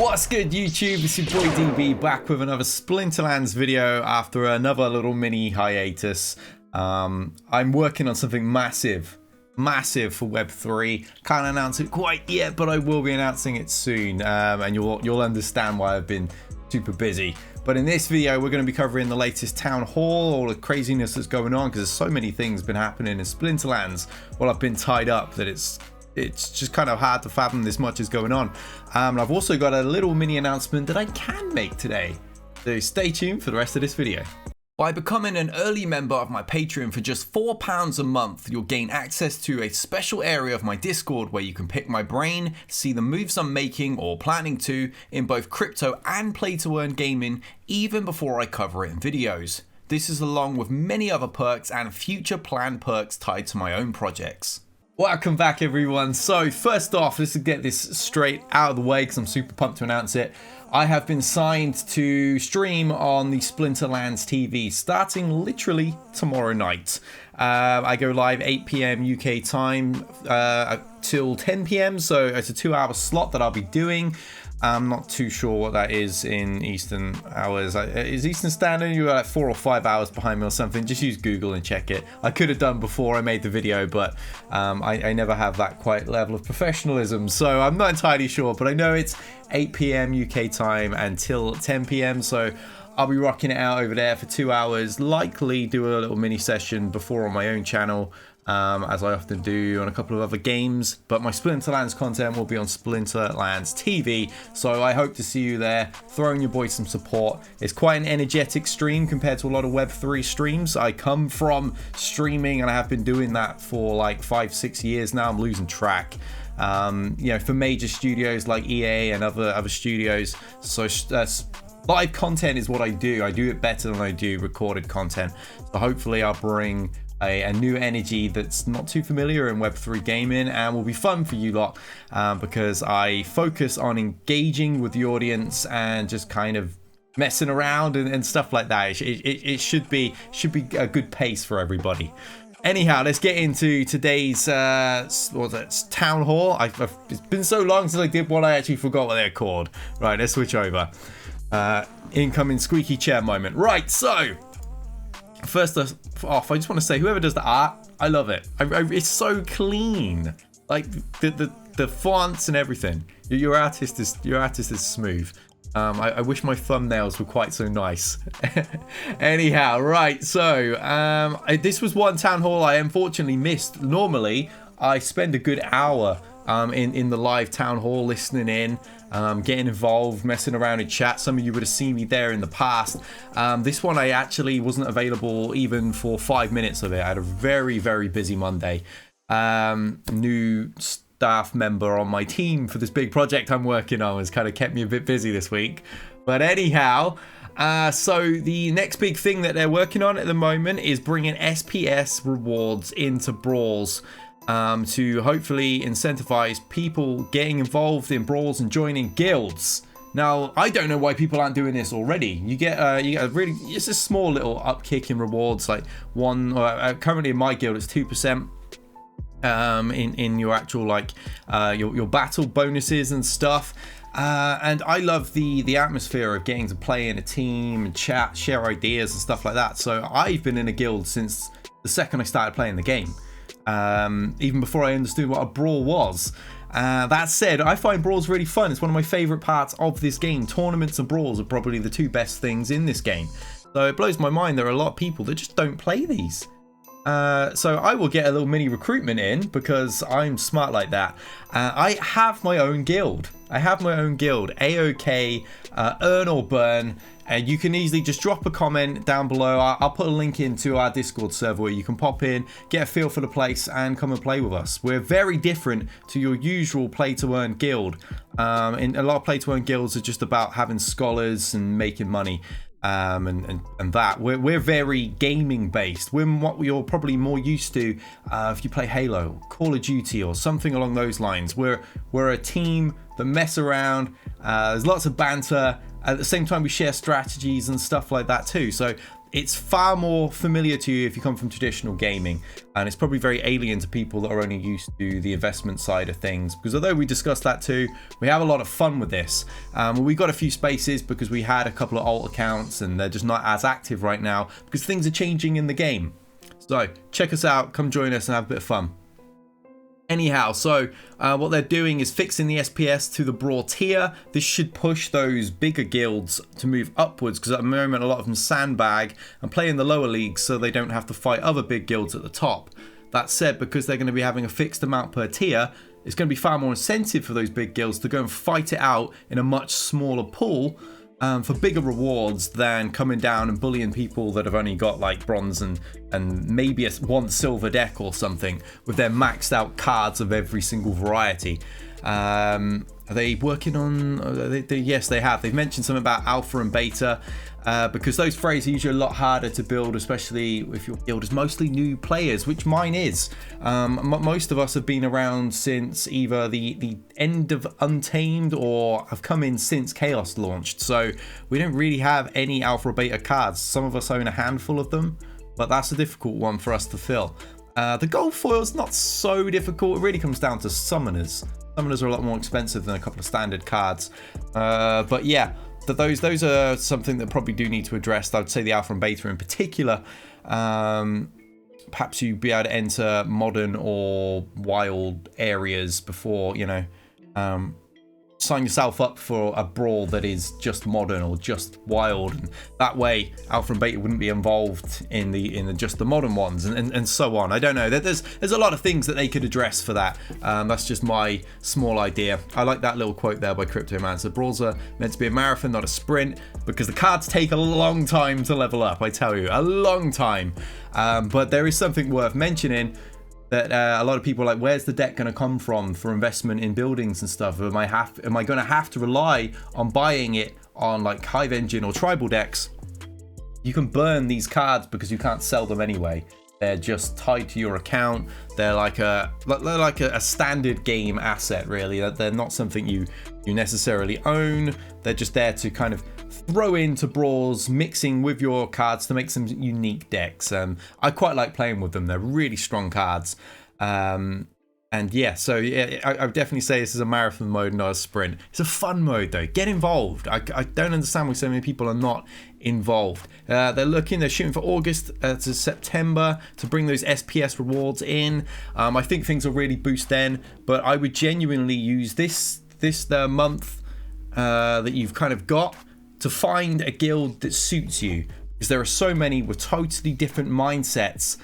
What's good, YouTube? It's your boy DB back with another Splinterlands video after another little mini hiatus. I'm working on something massive for Web3. Can't announce it quite yet, but I will be announcing it soon, and you'll understand why I've been super busy. But in this video, we're going to be covering the latest town hall, all the craziness that's going on, because there's so many things been happening in Splinterlands while I've been tied up that it's just kind of hard to fathom this much is going on. And I've also got a little mini announcement that I can make today, so stay tuned for the rest of this video. By becoming an early member of my Patreon for just £4 a month, you'll gain access to a special area of my Discord where you can pick my brain, see the moves I'm making or planning to in both crypto and play-to-earn gaming even before I cover it in videos. This is along with many other perks and future planned perks tied to my own projects. Welcome back, everyone. So first off, let's get this straight out of the way because I'm super pumped to announce it. I have been signed to stream on the Splinterlands TV starting literally tomorrow night. I go live 8 PM UK time till 10 PM, so it's a 2-hour slot that I'll be doing. I'm not too sure what that is in Eastern hours. Is Eastern Standard? You're like 4 or 5 hours behind me or something. Just use Google and check it. I could have done before I made the video, but I never have that quite level of professionalism, so I'm not entirely sure. But I know it's 8 PM UK time until 10 PM, so I'll be rocking it out over there for 2 hours. Likely do a little mini session before on my own channel, as I often do on a couple of other games, but my Splinterlands content will be on Splinterlands TV, so I hope to see you there, throwing your boy some support. It's quite an energetic stream compared to a lot of Web3 streams. I come from streaming and I have been doing that for like 5-6 years now. I'm losing track. You know, for major studios like EA and other studios, so live content is what I do. I do it better than I do recorded content, so hopefully I'll bring a new energy that's not too familiar in Web3 gaming and will be fun for you lot, because I focus on engaging with the audience and just kind of messing around and stuff like that. It should be a good pace for everybody. Anyhow, let's get into today's town hall. It's been so long since I did one, I actually forgot what they're called. Right, let's switch over. Incoming squeaky chair moment. Right, so first off, I just want to say, whoever does the art, I love it. It's so clean, like the fonts and everything. Your artist is smooth. I wish my thumbnails were quite so nice. Anyhow, right, so this was one town hall I unfortunately missed. Normally I spend a good hour in the live town hall listening in, getting involved, messing around in chat. Some of you would have seen me there in the past. This one I actually wasn't available even for 5 minutes of it. I had a very busy Monday. New staff member on my team for this big project I'm working on has kind of kept me a bit busy this week. But anyhow, so the next big thing that they're working on at the moment is bringing SPS rewards into Brawls, to hopefully incentivize people getting involved in Brawls and joining guilds. Now, I don't know why people aren't doing this already. You get a really, it's a small little upkick in rewards, like currently in my guild it's 2%. In your actual your battle bonuses and stuff, and I love the atmosphere of getting to play in a team and chat, share ideas and stuff like that. So I've been in a guild since the second I started playing the game, even before I understood what a brawl was. That said, I find brawls really fun. It's one of my favorite parts of this game. Tournaments and brawls are probably the two best things in this game, so it blows my mind there are a lot of people that just don't play these. So I will get a little mini recruitment in because I'm smart like that. I have my own guild. AOK, Earn or Burn. And you can easily just drop a comment down below. I'll put a link into our Discord server where you can pop in, get a feel for the place, and come and play with us. We're very different to your usual play-to-earn guild. In a lot of play-to-earn guilds are just about having scholars and making money. And that we're very gaming based. We're what you're probably more used to if you play Halo, Call of Duty, or something along those lines. We're a team that mess around. There's lots of banter. At the same time, we share strategies and stuff like that too. So it's far more familiar to you if you come from traditional gaming, and it's probably very alien to people that are only used to the investment side of things, because although we discussed that too, we have a lot of fun with this. We got a few spaces because we had a couple of alt accounts and they're just not as active right now because things are changing in the game. So check us out, come join us and have a bit of fun. Anyhow, so what they're doing is fixing the SPS to the Brawl tier. This should push those bigger guilds to move upwards, because at the moment a lot of them sandbag and play in the lower leagues so they don't have to fight other big guilds at the top. That said, because they're going to be having a fixed amount per tier, it's going to be far more incentive for those big guilds to go and fight it out in a much smaller pool for bigger rewards than coming down and bullying people that have only got like bronze and maybe one silver deck or something with their maxed out cards of every single variety. Are they working on... yes, they have. They've mentioned something about alpha and beta, because those frays are usually a lot harder to build, especially if your guild is mostly new players, which mine is. Most of us have been around since either the end of Untamed or have come in since Chaos launched, so we don't really have any alpha or beta cards. Some of us own a handful of them, but that's a difficult one for us to fill. The gold foil's not so difficult. It really comes down to summoners. Summoners are a lot more expensive than a couple of standard cards. But yeah, those are something that probably do need to address. I would say the alpha and beta in particular. Perhaps you'd be able to enter modern or wild areas before, you know, sign yourself up for a brawl that is just modern or just wild, and that way alpha and beta wouldn't be involved in the just the modern ones, and so on. I don't know, there's a lot of things that they could address for that. That's just my small idea. I like that little quote there by Cryptomancer. Brawls are meant to be a marathon, not a sprint, because the cards take a long time to level up. I tell you, a long time. But there is something worth mentioning, that a lot of people are like, where's the deck going to come from for investment in buildings and stuff? Am I going to have to rely on buying it on like Hive Engine or tribal decks? You can burn these cards because you can't sell them anyway. They're just tied to your account. They're like a standard game asset, really. They're not something you necessarily own. They're just there to kind of throw into brawls, mixing with your cards to make some unique decks. I quite like playing with them. They're really strong cards. And yeah, so yeah, I would definitely say this is a marathon mode, not a sprint. It's a fun mode though. Get involved. I don't understand why so many people are not involved. They're shooting for August to September to bring those SPS rewards in. I think things will really boost then, but I would genuinely use this month that you've kind of got to find a guild that suits you, because there are so many with totally different mindsets.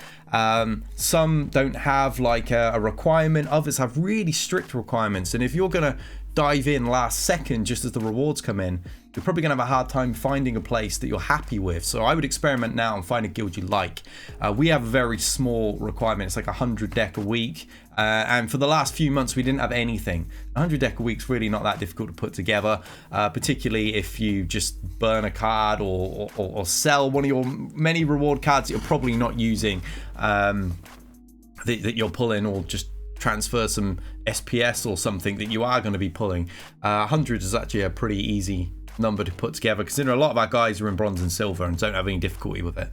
Some don't have like a requirement, others have really strict requirements, and if you're gonna dive in last second just as the rewards come in, you're probably gonna have a hard time finding a place that you're happy with. So I would experiment now and find a guild you like. We have a very small requirement. It's like 100 deck a week, and for the last few months we didn't have anything. 100 deck a week's really not that difficult to put together, particularly if you just burn a card or sell one of your many reward cards that you're probably not using, that you're pulling, or just transfer some SPS or something that you are going to be pulling. 100 is actually a pretty easy number to put together, considering a lot of our guys are in bronze and silver and don't have any difficulty with it.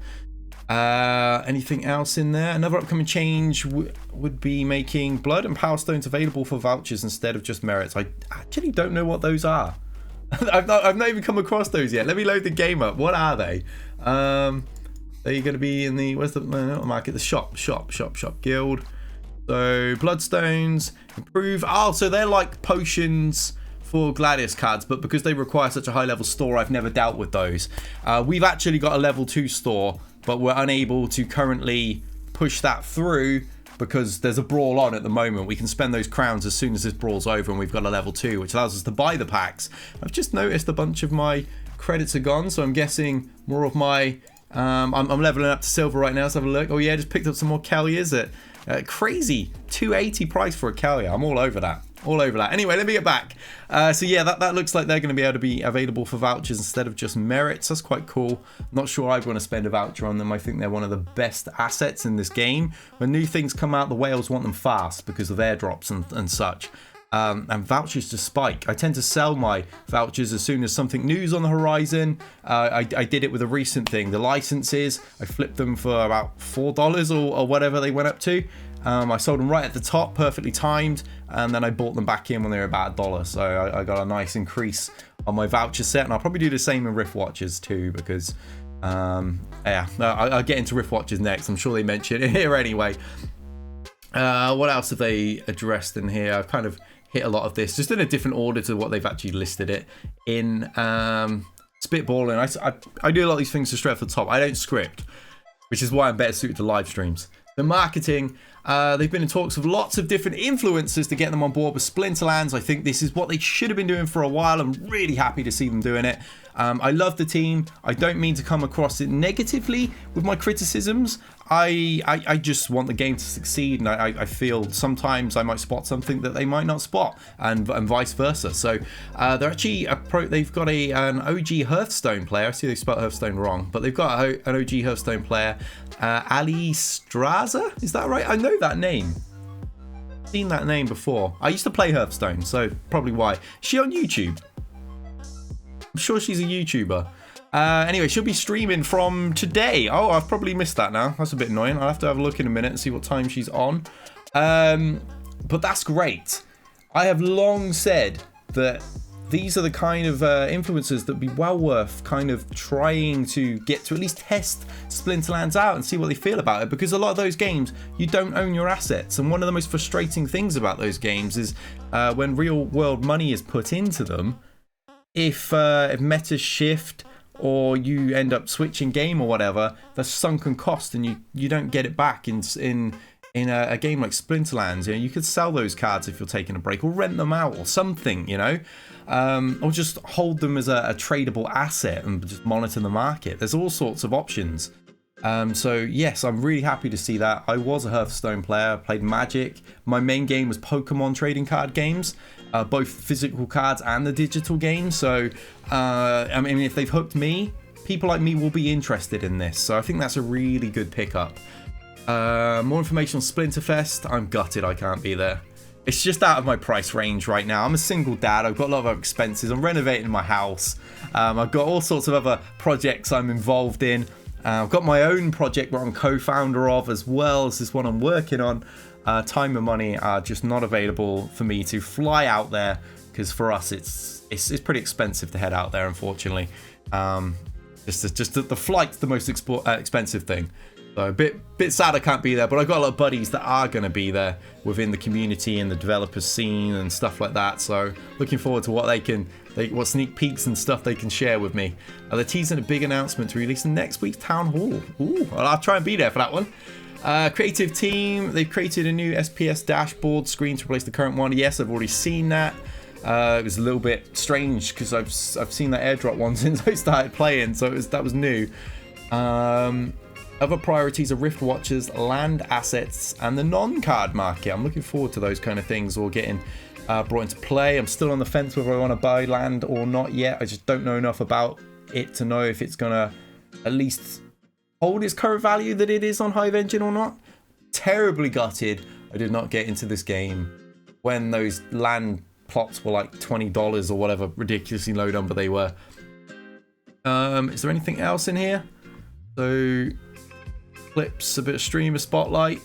Anything else in there? Another upcoming change would be making blood and power stones available for vouchers instead of just merits. I actually don't know what those are. I've not even come across those yet. Let me load the game up. What are they? Are you going to be in the, where's the market? The shop guild. So bloodstones improve. Oh, so they're like potions for Gladius cards, but because they require such a high level store, I've never dealt with those. We've actually got a level 2 store, but we're unable to currently push that through because there's a brawl on at the moment. We can spend those crowns as soon as this brawl's over, and we've got a level 2, which allows us to buy the packs. I've just noticed a bunch of my credits are gone, so I'm guessing more of my I'm leveling up to silver right now. Let's have a look. Oh yeah, just picked up some more Kelliers at crazy 280 price for a Kellier. I'm all over that. Anyway, let me get back. So yeah, that looks like they're going to be able to be available for vouchers instead of just merits. That's quite cool. Not sure I'd want to spend a voucher on them. I think they're one of the best assets in this game. When new things come out, the whales want them fast because of airdrops and such. and vouchers just spike. I tend to sell my vouchers as soon as something new's on the horizon. I did it with a recent thing, the licenses. I flipped them for about $4 or whatever they went up to. I sold them right at the top, perfectly timed, and then I bought them back in when they were about $1. So I got a nice increase on my voucher set, and I'll probably do the same in Rift Watches too, because yeah, I'll get into Rift Watches next. I'm sure they mention it here anyway. What else have they addressed in here? I've kind of hit a lot of this, just in a different order to what they've actually listed it in. Spitballing. I do a lot of these things just straight off the top. I don't script, which is why I'm better suited to live streams. The marketing, they've been in talks with lots of different influencers to get them on board with Splinterlands. I think this is what they should have been doing for a while. I'm really happy to see them doing it. I love the team. I don't mean to come across it negatively with my criticisms. I just want the game to succeed, and I feel sometimes I might spot something that they might not spot, and vice versa. So they're actually they've got an OG Hearthstone player. I see they spelled Hearthstone wrong, but they've got an OG Hearthstone player, Alliestrasza. Is that right? I know that name. Seen that name before. I used to play Hearthstone, so probably why. Is she on YouTube? I'm sure she's a YouTuber. Anyway, she'll be streaming from today. Oh, I've probably missed that now. That's a bit annoying. I'll have to have a look in a minute and see what time she's on. But that's great. I have long said that these are the kind of influencers that would be well worth kind of trying to get to at least test Splinterlands out and see what they feel about it, because a lot of those games, you don't own your assets. And one of the most frustrating things about those games is when real world money is put into them, if metas shift or you end up switching game or whatever, that's sunken cost, and you don't get it back in a game like Splinterlands. You know, you could sell those cards if you're taking a break, or rent them out or something, you know, or just hold them as a tradable asset and just monitor the market. There's all sorts of options. So yes, I'm really happy to see that. I was a Hearthstone player, played Magic. My main game was Pokemon trading card games, both physical cards and the digital games. So I mean, if they've hooked me, people like me will be interested in this. So I think that's a really good pickup. More information on Splinterfest. I'm gutted I can't be there. It's just out of my price range right now. I'm a single dad. I've got a lot of expenses. I'm renovating my house. I've got all sorts of other projects I'm involved in. I've got my own project where I'm co-founder of, as well as this one I'm working on. Time and money are just not available for me to fly out there, because for us it's pretty expensive to head out there, unfortunately. Just the flight's the most expensive thing. So a bit sad I can't be there, but I've got a lot of buddies that are going to be there within the community and the developer scene and stuff like that. So looking forward to what what sneak peeks and stuff they can share with me. They're teasing a big announcement to release in next week's Town Hall. Ooh, well, I'll try and be there for that one. Creative team, they've created a new SPS dashboard screen to replace the current one. Yes, I've already seen that. It was a little bit strange because I've seen that airdrop one since I started playing, so that was new. Other priorities are Rift Watches, land assets, and the non-card market. I'm looking forward to those kind of things all getting brought into play. I'm still on the fence whether I want to buy land or not yet. I just don't know enough about it to know if it's going to at least hold its current value that it is on Hive Engine or not. Terribly gutted I did not get into this game when those land plots were like $20 or whatever ridiculously low number they were. Is there anything else in here? So clips, a bit of streamer spotlight.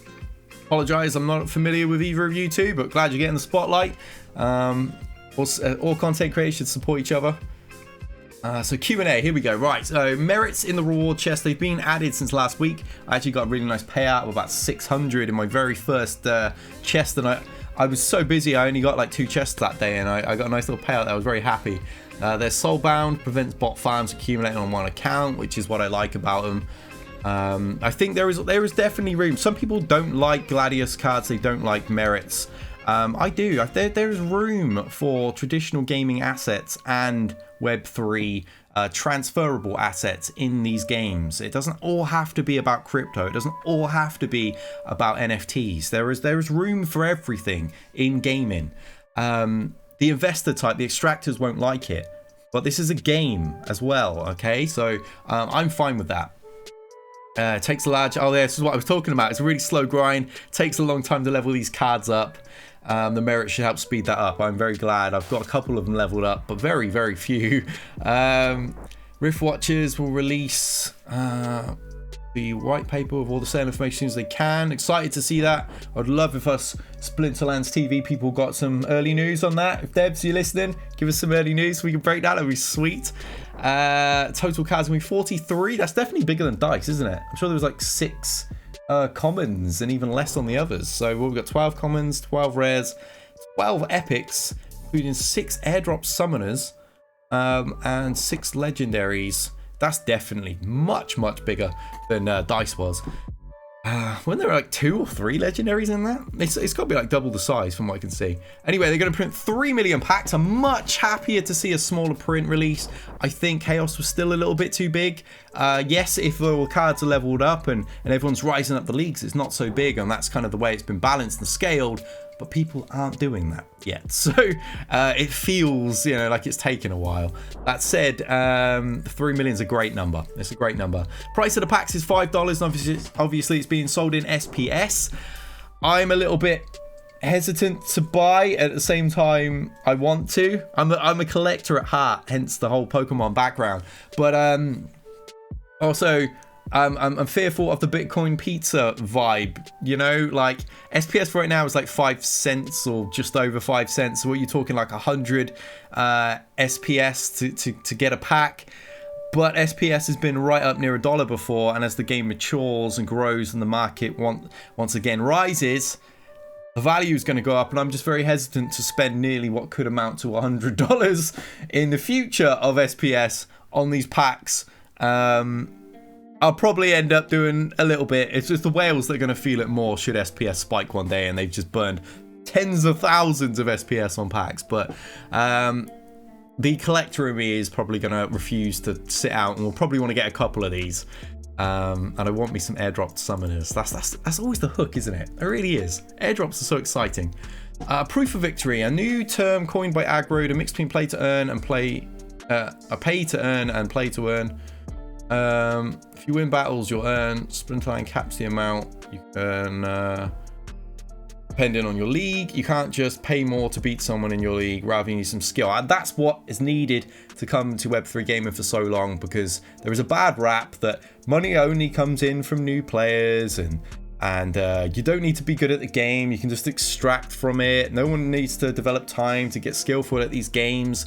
Apologize, I'm not familiar with either of you two, but glad you're getting the spotlight. All content creators should support each other. So Q&A, here we go. Right, so merits in the reward chest, they've been added since last week. I actually got a really nice payout of about 600 in my very first chest, and I was so busy I only got like 2 chests that day, and I got a nice little payout. I was very happy. They're soulbound, prevents bot farms accumulating on one account, which is what I like about them. I think there is definitely room. Some people don't like Gladius cards, they don't like merits. I do. There is room for traditional gaming assets and Web3 transferable assets in these games. It doesn't all have to be about crypto. It doesn't all have to be about NFTs. There is room for everything in gaming. The investor type, the extractors won't like it, but this is a game as well. Okay, so I'm fine with that. Takes a large... Oh, yeah, this is what I was talking about. It's a really slow grind. Takes a long time to level these cards up. the merit should help speed that up. I'm very glad. I've got a couple of them leveled up, but very, very few. Rift Watchers will release the white paper with all the sale information as they can. Excited to see that. I'd love if us Splinterlands TV people got some early news on that. If Debs, you're listening, give us some early news so we can break that. That'd be sweet. Total cards will be 43. That's definitely bigger than dice, isn't it? I'm sure there was like 6 commons and even less on the others. So we've got 12 commons, 12 rares, 12 epics, including 6 airdrop summoners, and 6 legendaries. That's definitely much, much bigger than dice was. When there were like 2 or 3 legendaries in that, it's got to be like double the size from what I can see. Anyway, they're going to print 3 million packs. I'm much happier to see a smaller print release. I think Chaos was still a little bit too big. Yes, if the cards are leveled up and everyone's rising up the leagues, it's not so big, and that's kind of the way it's been balanced and scaled. But people aren't doing that yet, so it feels, you know, like it's taken a while. That said, 3 million is a great number. It's a great number. Price of the packs is $5, and obviously it's being sold in SPS. I'm a little bit hesitant to buy. At the same time, I want to. I'm a collector at heart, hence the whole Pokemon background. But also, I'm fearful of the Bitcoin pizza vibe, you know, like SPS right now is like 5 cents or just over 5 cents. So what you're talking like 100 SPS to get a pack. But SPS has been right up near $1 before, and as the game matures and grows and the market once again rises, the value is going to go up, and I'm just very hesitant to spend nearly what could amount to $100 in the future of SPS on these packs. I'll probably end up doing a little bit. It's just the whales that are going to feel it more should SPS spike one day and they've just burned tens of thousands of SPS on packs. But the collector in me is probably going to refuse to sit out, and we'll probably want to get a couple of these. And I want me some airdropped summoners. That's always the hook, isn't it? It really is. Airdrops are so exciting. Proof of victory, a new term coined by Aggro, the mix between play to earn and play, pay to earn and play to earn. If you win battles, you'll earn. Splinterland caps the amount you earn, depending on your league. You can't just pay more to beat someone in your league, rather you need some skill. And that's what is needed to come to Web3 gaming for so long, because there is a bad rap that money only comes in from new players, and you don't need to be good at the game. You can just extract from it. No one needs to develop time to get skillful at these games.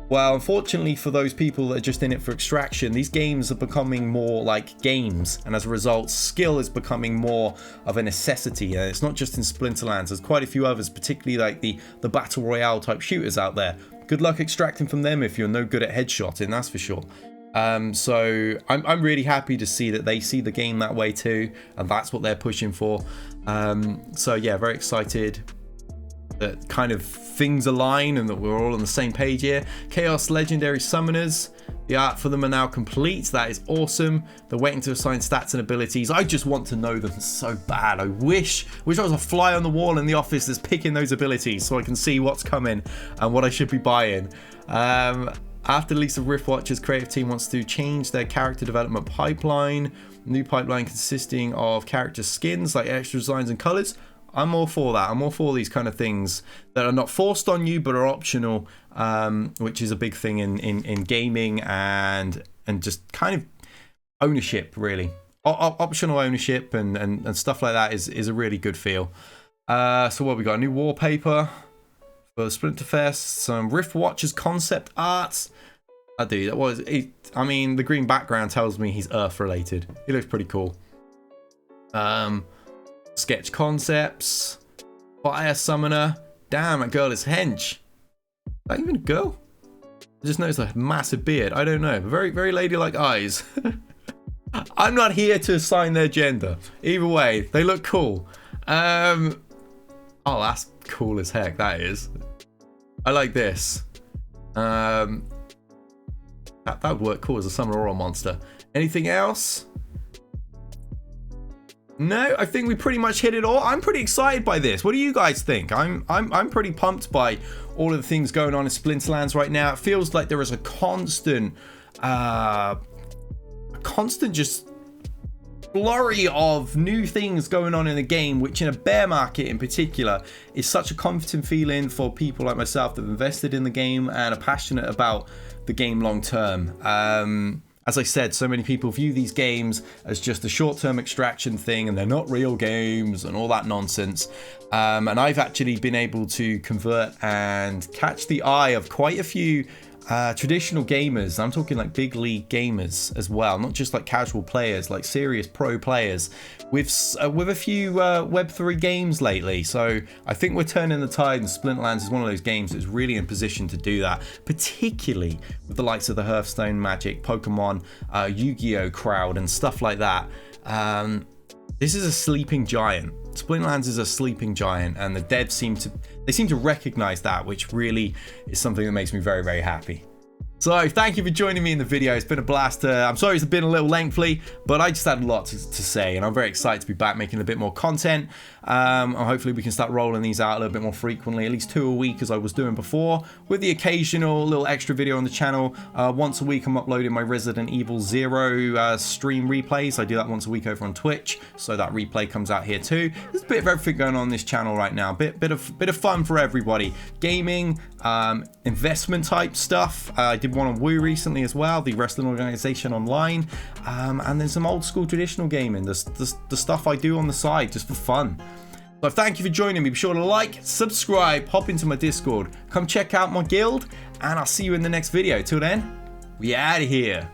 Well, unfortunately for those people that are just in it for extraction, these games are becoming more like games, and as a result, skill is becoming more of a necessity. And it's not just in Splinterlands, there's quite a few others, particularly like the Battle Royale type shooters out there. Good luck extracting from them if you're no good at headshotting, that's for sure. So I'm really happy to see that they see the game that way too, and that's what they're pushing for. So yeah, very excited that kind of things align and that we're all on the same page here. Chaos Legendary Summoners, the art for them are now complete. That is awesome. They're waiting to assign stats and abilities. I just want to know them so bad. I wish I was a fly on the wall in the office that's picking those abilities so I can see what's coming and what I should be buying. After the release of Rift Watchers, creative team wants to change their character development pipeline. New pipeline consisting of character skins like extra designs and colors. I'm all for that. I'm all for these kind of things that are not forced on you but are optional, which is a big thing in gaming and just kind of ownership, really. Optional ownership and stuff like that is a really good feel. So what we got? A new wallpaper for Splinterfest, some Rift Watchers concept art. I mean, the green background tells me he's Earth related. He looks pretty cool. Sketch concepts, fire summoner. Damn, that girl is hench. Is that even a girl? I just noticed a massive beard. I don't know. Very, very ladylike eyes. I'm not here to assign their gender. Either way, they look cool. Oh, that's cool as heck. That is. I like this. That would work cool as a summoner or a monster. Anything else? No, I think we pretty much hit it all. I'm pretty excited by this. What do you guys think? I'm pretty pumped by all of the things going on in Splinterlands right now. It feels like there is a constant just flurry of new things going on in the game, which in a bear market in particular is such a comforting feeling for people like myself that have invested in the game and are passionate about the game long term. As I said, so many people view these games as just a short-term extraction thing and they're not real games and all that nonsense. And I've actually been able to convert and catch the eye of quite a few traditional gamers. I'm talking like big league gamers as well, not just like casual players, like serious pro players with a few Web3 games lately. So I think we're turning the tide, and Splinterlands is one of those games that's really in position to do that, particularly with the likes of the Hearthstone, Magic, Pokemon, Yu-Gi-Oh crowd and stuff like that. This is a sleeping giant. Splinterlands is a sleeping giant, and the devs seem to recognize that, which really is something that makes me very, very happy. So thank you for joining me in the video. It's been a blast. I'm sorry it's been a little lengthy, but I just had a lot to say, and I'm very excited to be back making a bit more content. And hopefully we can start rolling these out a little bit more frequently, at least 2 a week as I was doing before, with the occasional little extra video on the channel. Once a week I'm uploading my Resident Evil 0 stream replays. I do that once a week over on Twitch, so that replay comes out here too. There's a bit of everything going on this channel right now. Bit of fun for everybody. Gaming, investment type stuff. I did one on Woo recently as well, the wrestling organization online, and then some old school traditional gaming, the stuff I do on the side just for fun. So thank you for joining me. Be sure to like, subscribe, hop into my Discord, come check out my guild, and I'll see you in the next video. Till then, we out of here.